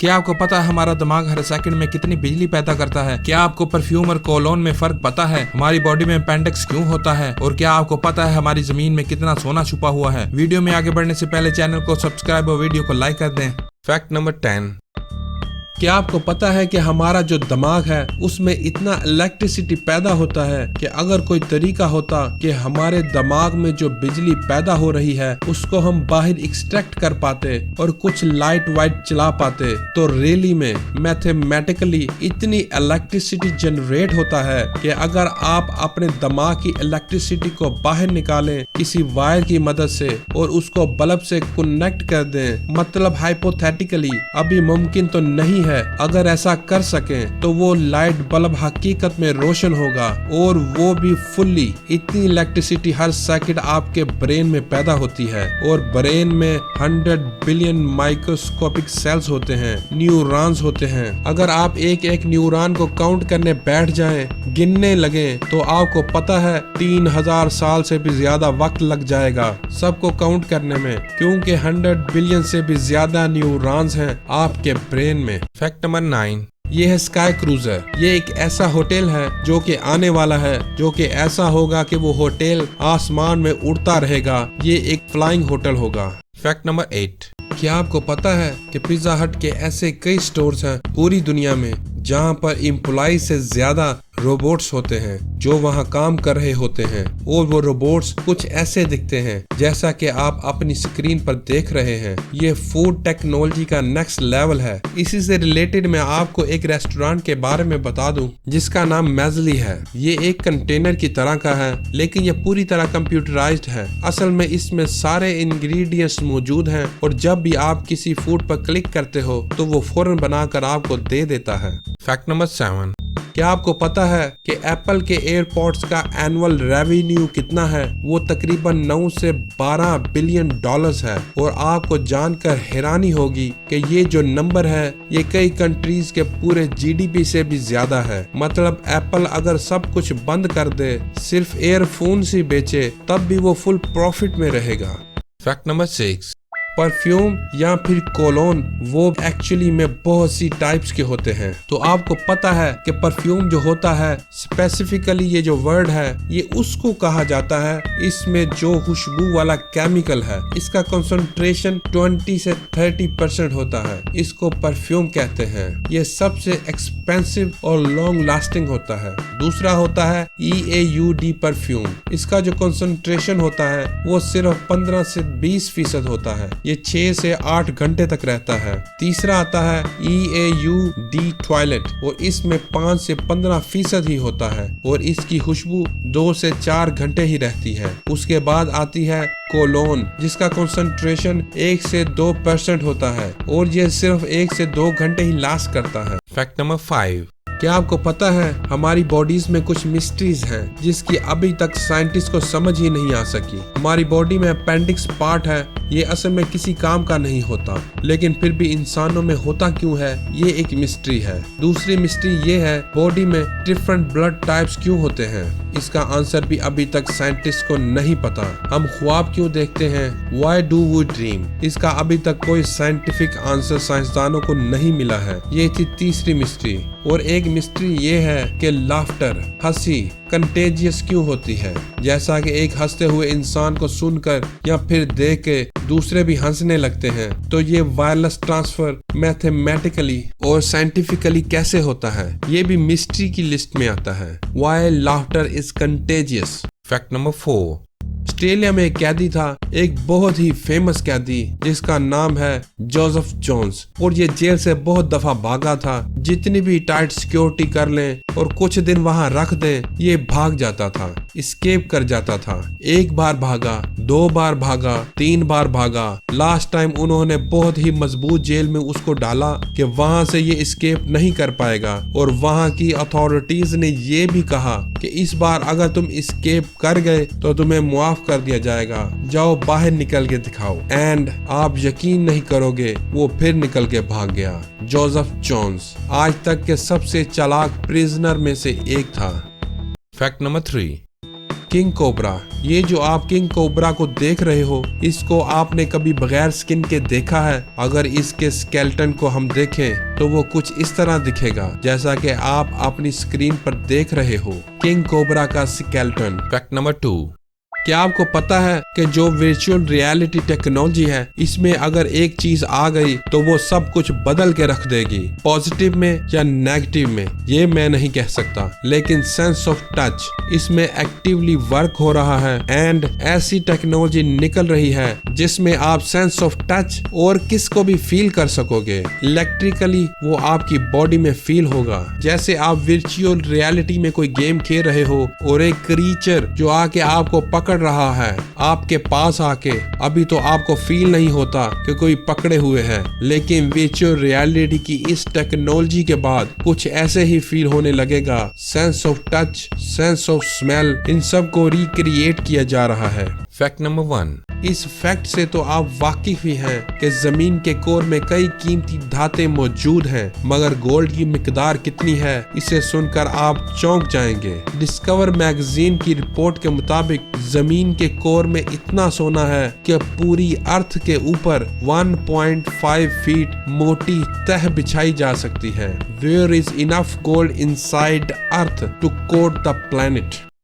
क्या आपको पता है हमारा दिमाग हर सेकंड में कितनी बिजली पैदा करता है? क्या आपको परफ्यूम और कोलोन में फर्क पता है? हमारी बॉडी में अपेंडिक्स क्यों होता है? और क्या आपको पता है हमारी जमीन में कितना सोना छुपा हुआ है? वीडियो में आगे बढ़ने से पहले चैनल को सब्सक्राइब और वीडियो को लाइक कर दें। Fact number 10। क्या आपको पता है कि हमारा जो दिमाग है उसमें इतना इलेक्ट्रिसिटी पैदा होता है कि अगर कोई तरीका होता कि हमारे दिमाग में जो बिजली पैदा हो रही है उसको हम बाहर एक्सट्रैक्ट कर पाते और कुछ लाइट वाइट चला पाते, तो रियली में मैथमेटिकली इतनी इलेक्ट्रिसिटी जनरेट होता है कि अगर आप अपने दिमाग की इलेक्ट्रिसिटी को बाहर निकालें किसी वायर की मदद से और उसको बल्ब से कनेक्ट कर दें, मतलब हाइपोथेटिकली अभी मुमकिन तो नहीं है, अगर ऐसा कर सकें तो वो लाइट बल्ब हकीकत में रोशन होगा और वो भी फुल्ली। इतनी इलेक्ट्रिसिटी हर सेकंड आपके ब्रेन में पैदा होती है और ब्रेन में 100 बिलियन माइक्रोस्कोपिक सेल्स होते हैं, न्यूरॉन्स होते हैं। अगर आप एक एक न्यूरॉन को काउंट करने बैठ जाएं, गिनने लगे, तो आपको पता है 3000 साल से भी ज्यादा वक्त लग जाएगा सबको काउंट करने में, क्योंकि 100 बिलियन से भी ज्यादा न्यूरॉन्स हैं आपके ब्रेन में। Fact number 9। ये है स्काई क्रूजर। ये एक ऐसा होटल है जो कि आने वाला है, जो कि ऐसा होगा कि वो होटल आसमान में उड़ता रहेगा। ये एक फ्लाइंग होटल होगा। Fact number 8। क्या आपको पता है कि पिज्जा हट के ऐसे कई स्टोर्स हैं पूरी दुनिया में जहां पर एम्प्लॉय से ज्यादा रोबोट्स होते हैं जो वहां काम कर रहे होते हैं, और वो रोबोट्स कुछ ऐसे दिखते हैं जैसा कि आप अपनी स्क्रीन पर देख रहे हैं। ये फूड टेक्नोलॉजी का नेक्स्ट लेवल है। इसी से रिलेटेड मैं आपको एक रेस्टोरेंट के बारे में बता दूं जिसका नाम मैजली है। ये एक कंटेनर की तरह का है, लेकिन ये पूरी तरह कंप्यूटराइज्ड है। असल में इसमें सारे इंग्रेडिएंट्स मौजूद हैं और जब भी आप किसी फूड पर क्लिक करते हो तो वो फौरन बनाकर आपको दे देता है। Fact number 7। क्या आपको पता है कि एप्पल के एयरपोर्ट्स का एनुअल रेवेन्यू कितना है? वो तकरीबन 9 से 12 बिलियन डॉलर्स है। और आपको जानकर हैरानी होगी कि ये जो नंबर है ये कई कंट्रीज के पूरे जीडीपी से भी ज्यादा है। मतलब एप्पल अगर सब कुछ बंद कर दे, सिर्फ एयरफोन ही बेचे, तब भी वो फुल प्रॉफिट में रहेगा। Fact number 6। परफ्यूम या फिर कोलोन वो एक्चुअली में बहुत सी टाइप्स के होते हैं। तो आपको पता है कि परफ्यूम जो होता है, स्पेसिफिकली ये जो वर्ड है ये उसको कहा जाता है इसमें जो खुशबू वाला केमिकल है, इसका कंसंट्रेशन 20 से 30% होता है, इसको परफ्यूम कहते हैं। ये सबसे एक्सपेंसिव और लॉन्ग लास्टिंग होता है। दूसरा होता है EAUD परफ्यूम। इसका जो कंसंट्रेशन होता है वो सिर्फ 15 से 20% होता है। ये 6 से 8 घंटे तक रहता है। तीसरा आता है EAUD टॉयलेट और इसमें 5 से 15% ही होता है और इसकी खुशबू 2 से 4 घंटे ही रहती है। उसके बाद आती है कोलोन जिसका कंसंट्रेशन 1 से 2% होता है और ये सिर्फ 1 से 2 घंटे ही लास्ट करता है। Fact number 5। क्या आपको पता है हमारी बॉडीज में कुछ मिस्ट्रीज हैं जिसकी अभी तक साइंटिस्ट को समझ ही नहीं आ सकी। हमारी बॉडी में अपेंडिक्स पार्ट है, ये असल में किसी काम का नहीं होता, लेकिन फिर भी इंसानों में होता क्यों है ये एक मिस्ट्री है। दूसरी मिस्ट्री ये है बॉडी में डिफरेंट ब्लड टाइप्स क्यों होते हैं, इसका आंसर भी अभी तक साइंटिस्ट को नहीं पता। हम ख्वाब क्यों देखते हैं, व्हाई डू वी ड्रीम, इसका अभी तक कोई साइंटिफिक आंसर साइंसदानों को नहीं मिला है। ये थी तीसरी मिस्ट्री। और एक मिस्ट्री ये है कि लाफ्टर, हंसी कंटेजियस क्यों होती है, जैसा कि एक हंसते हुए इंसान को सुनकर या फिर देख के दूसरे भी हंसने लगते हैं। तो ये वायरलेस ट्रांसफर मैथमेटिकली और साइंटिफिकली कैसे होता है, ये भी मिस्ट्री की लिस्ट में आता है। Why laughter is contagious. Fact number 4। Australia में एक कैदी था, एक बहुत ही फेमस कैदी जिसका नाम है जोसेफ जोन्स, और ये जेल से बहुत दफा भागा था। जितनी भी टाइट सिक्योरिटी कर लें और कुछ दिन वहां रख दें, ये भाग जाता था, एस्केप कर जाता था। 1 बार भागा, 2 बार भागा, 3 बार भागा। लास्ट टाइम उन्होंने बहुत ही मजबूत जेल में उसको डाला कि वहां से ये एस्केप नहीं कर पाएगा, और वहां की अथॉरिटीज ने ये भी कहा कि इस बार अगर तुम एस्केप कर गए तो तुम्हें माफ कर दिया जाएगा, जाओ बाहर निकल के दिखाओ। एंड आप यकीन नहीं करोगे, वो फिर निकल के भाग गया। जोसेफ जोन्स आज तक के सबसे चालाक प्रिजनर में से एक था। Fact number 3। King cobra. ये जो आप किंग कोबरा को देख रहे हो, इसको आपने कभी बगैर स्किन के देखा है? अगर इसके स्केलेटन को हम देखें तो वो कुछ इस तरह दिखेगा जैसा कि आप अपनी स्क्रीन पर देख रहे हो, किंग कोबरा का स्केलेटन। फैक्ट नंबर 2, क्या आपको पता है कि जो वर्चुअल रियलिटी टेक्नोलॉजी है, इसमें अगर एक चीज आ गई तो वो सब कुछ बदल के रख देगी। पॉजिटिव में या नेगेटिव में ये मैं नहीं कह सकता, लेकिन सेंस ऑफ टच इसमें एक्टिवली वर्क हो रहा है एंड ऐसी टेक्नोलॉजी निकल रही है जिसमें आप सेंस ऑफ टच और किसको भी फील कर सकोगे। इलेक्ट्रिकली वो आपकी बॉडी में फील होगा, जैसे आप वर्चुअल रियलिटी में कोई गेम खेल रहे हो और एक क्रीचर जो आके आपको पकड़ रहा है आपके पास आके, अभी तो आपको फील नहीं होता कि कोई पकड़े हुए है, लेकिन वर्चुअल रियलिटी की इस टेक्नोलॉजी के बाद कुछ ऐसे ही फील होने लगेगा। Sense of touch, sense of smell, इन सब को रिक्रिएट किया जा रहा है। फैक्ट नंबर 1, इस फैक्ट से तो आप वाकिफ ही हैं कि जमीन के कोर में कई कीमती धातें मौजूद हैं, मगर गोल्ड की मिकदार कितनी है इसे सुनकर आप चौंक जाएंगे। डिस्कवर मैगजीन की रिपोर्ट के मुताबिक जमीन के कोर में इतना सोना है कि पूरी अर्थ के ऊपर 1.5 फीट मोटी तह बिछाई जा सकती है। There is enough gold inside earth to coat the planet।